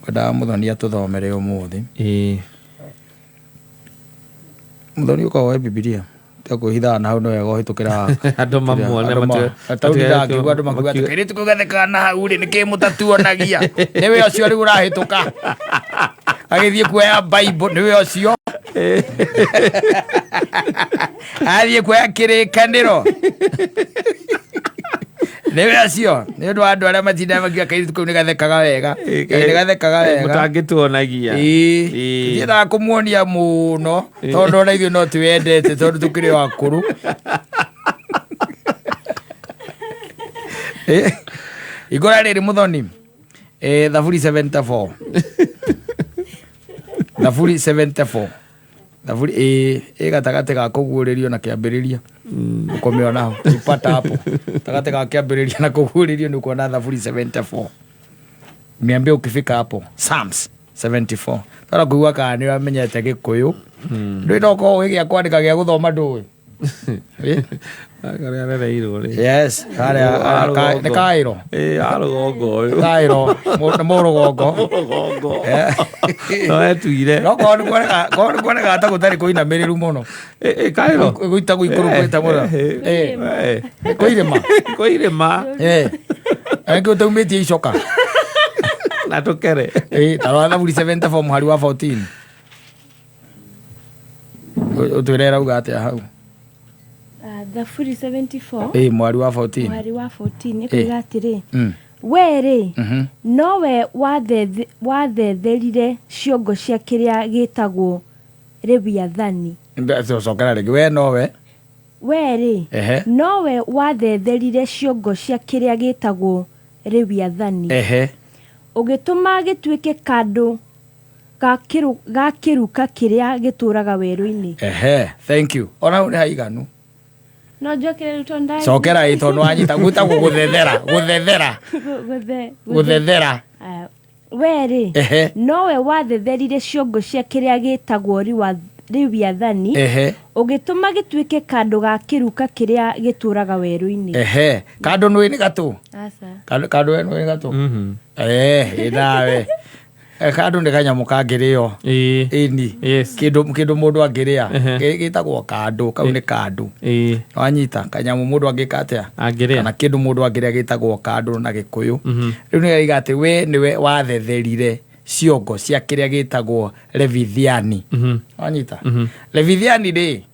kwenda muthoni atuthomere umuthi muthoni uko Biblia tako hitha na hau no yego hitukira andu mamuone matauira kiuga andu makuga tukiri tukugatheka na hau ri niki mutatuonagia niwe ucio ri urahituka agithie kuoya Bible niwe ucio athie kuoya kirikaniro niwe ucio ni undu andu aria matinda makiuga kairitu kau ni gathekaga wega mutangituonagia thiaga kumuonia muno tondu ona ithuĩ no tiwendete tondu tukiri wakuru igora riri muthoni Thaburi 74 Thaburi 74 Thaburi gatagate ga kuguririo na kiambiriria ukomeona ho ipata hapo tagate ga kiambiriria na kuguririo ni kuona Thaburi 74 niambie ukifika hapo Psalms 74 tara kuigua kana ni wamenyete Gikuyu ndu ndoko wigia kwandika gia guthoma nduwe yes kare ne Kairo arugongo Kairo mo rugongo no etuire no kone gata gutari kuina meriru muno Kairo guita guikuru kwita muno koirema ange utumitie icoka na tukere taro Thaburi 74 muhari wa 14 utwirera ugate hau Thaburi 74 muhari wa 14 muhari wa 14 ikuga atiri were nowe wathetherire ciongo cia kiria gitagwo Leviathani cokera rĩngĩ we nowe were nowe wathetherire ciongo cia kiria gitagwo Leviathani ugituma gituike kando ga kiruka kiria gituraga werũ-ini thank you ona ni haiganu no jokere rutonda cokera itono anyita guta guthethera were nowe wathetherire ciongo cia kiria gitagwo Leviathani ugituma gituike kando ga kiruka kiria gituraga werũ-ini kando nwi ni gatu asa kando nwi ni gatu inawe kando ni kanyamu kangirio ini kindu mundu angiria gitagwo kando kau ni kando wanyita kanyamu mundu angikatia kana kindu mundu angiria gitagwo kando na Gikuyu riu ni igate we niwe wathetherire ciongo cia kiria gitagwo Leviathani wanyita Leviathani ri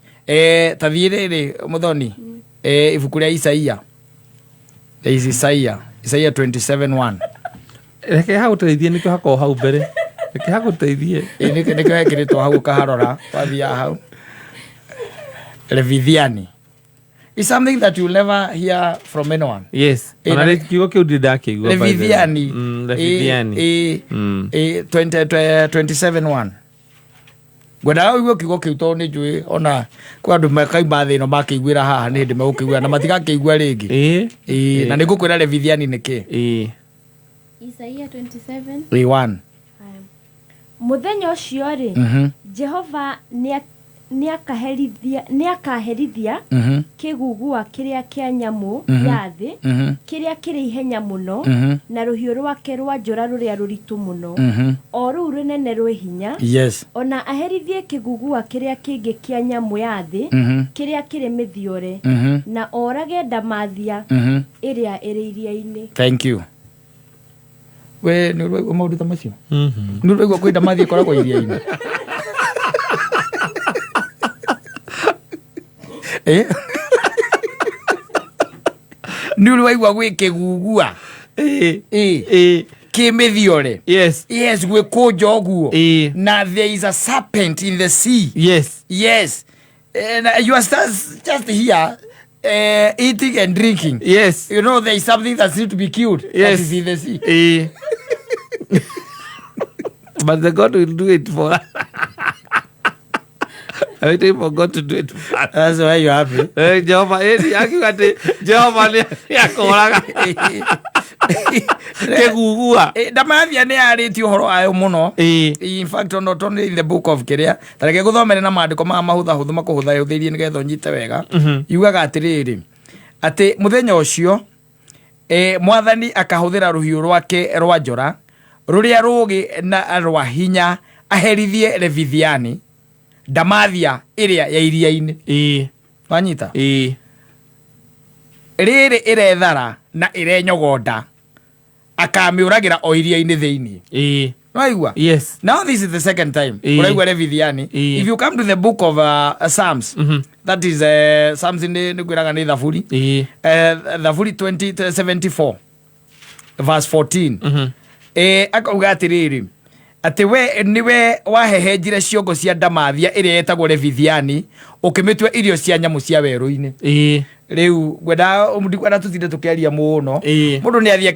tathire ri muthoni ibuku ria Isaia Isaia 27:1 reke haguteithie nikio hako hau mbere reke haguteithie nikio hekiritwo hau kaharora wathia hau Leviathani is something that you'll never hear from anyone. Yes. Ona kiugo kiu ndakigua Leviathani 27:1 gwenda uguo kiugo kiu to ni njui ona kwa andu makaimba thino makiguira haha ni ndi megukigua na matigakigua ringi na nigukwira Leviathani niki Isaia 27:1 muthenya ucio ri Jehova niakaherithia kigugua kiria kia nyamu ya thi kiria kiri ihenya muno na ruhiu rwake rwa njora ruria ruritu muno o ruu runene rwi hinya ona aherithie kigugua kiria kingi kia nyamu ya thi kiria kiri mithiore na orage ndamathia iria iri iria-ini. Thank you. We ni urwaigua maundu ta macio ni urwaigua kwenda mathie koragwo iria-ini ni urwaigua gwi kigugua kimithiore yes gwi kunja uguo na there is a serpent in the sea yes and you are just here eating and drinking you know there is something that needs to be killed that is in the sea but the God will do it for us. I waiting for God to do it for us. That's why you happy. Jehovah, Jehovah ni akoraga kegugua ndamathia ni ariti uhoro ayo muno in fact not only in the book of Kiria tareke guthomere na maandiko ma mahutha huthu makuhutha uthirie ni getho nyite wega yugaga atiriri ati muthenya ucio mwathani akahuthira ruhiu rwake rwa njora ruria rugi na rwa hinya aherithie Levithiani ndamathia iria ya iria-ini wanyita riri irethara na irenyogonda akamiuragira o iria-ini thiini Right? Yes. Now this is the second time. If you come to the book of Psalms, that is Psalms in the Thaburi, Thaburi 2074, verse 14. Akauga atiriri ati we niwe wahehenjire ciongo cia ndamathia iria yetagwo Levithiani ukimitwe irio cia nyamu cia werũ-ini. Riu gwenda umdikwenda tutinde tukiaria muno mundu ni athie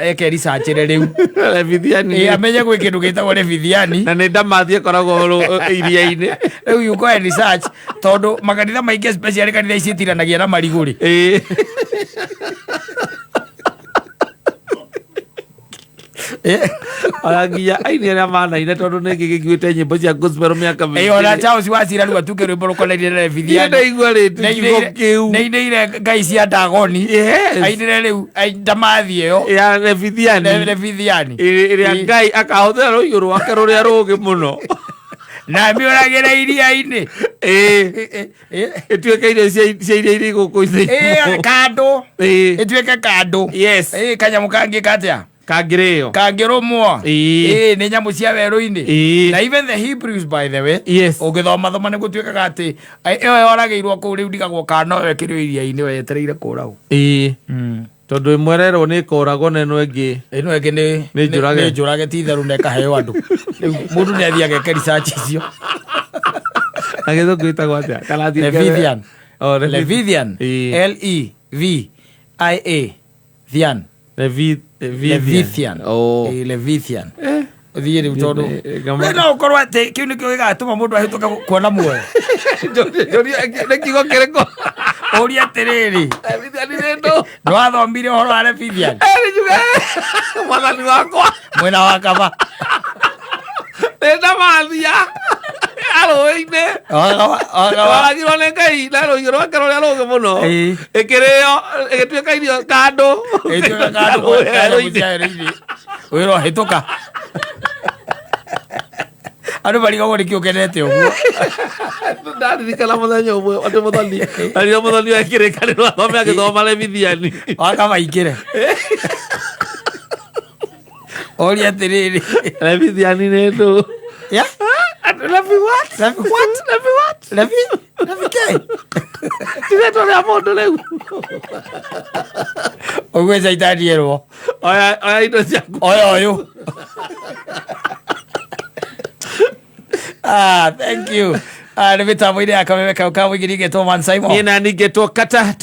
eke research riu Levithiani amenye gwi kindu gitagwo Levithiani na ni ndamathia koragwo iria-ini. Riu you go and research tondu makanitha maingi especially kanitha ici itiranagia na mariguri Aragia aini aria manaine tondu ni gigiguite nyimbo cia gospel miaka mingi. Ona Charles Wachira riu atuke rwimbo rukonaine na Levithiani. Ndaigua rĩti kiugo kiu. Neire ngai cia Dagoni. Ainire riu ndamathie yo. Ya Levithiani. Iria ngai akahuthira rũhiũ rwake rũrĩa rũũgĩ mũno. Na miuragira iria-ini. Ituĩke irio cia iria-ini gũkũ thĩ. Kando. Ituĩke kando. Yes. Kanyamu kangi katia. Kangirumwo ni nyamu cia werũ-ini. Na even the Hebrews by the way, ugithoma thoma ni gutuikaga ati iyo yorageirwo kuu riu ndigagwo kana wekirio iria-ini we yetereire kũragwo. Tondu imwererwo ni koragwo na ino ingi ni njurage ti theru na ikaheo andu. Riu mundu ni athia geke research icio. Na githungu itagwo atia? Levithian. Levithian. L-E-V-I-A. Levithian. Levithian. Uthie riu tondu no ukorwo ati kiu nikio gigatuma mundu ahituka kuona muoyo. Ni kiugo kiriko Uria atiriri Levithiani ni ndu ndwathomire uhoro wa Levithian. Mwathani wakwa Mwena wa kaba ni ndamathia arũĩ-inĩ waragirwo nĩ Ngai na rũhiũ rwake rũrĩa rũũgĩ mũno ĩkĩrĩo ĩgĩtuĩka irio kando wĩrwo hĩtũka andũ marigagwo nĩkĩ ũkenete ũguo. Ndaririkana mũthenya ũmwe atĩ mũthoni wa kĩrĩkanĩro athome agĩthoma Levithiani wakamaingĩre oria atĩrĩrĩ Levithiani nĩ ndũ Tiga tole amondo leu. Ogweza itadiero. Oya ito chaku. Oyo. Thank you. Nĩ mĩtambo-inĩ ya kameme kau ka mũingĩ nĩ ngetwo Man Simon. Niĩ na nĩ ngetwo Kata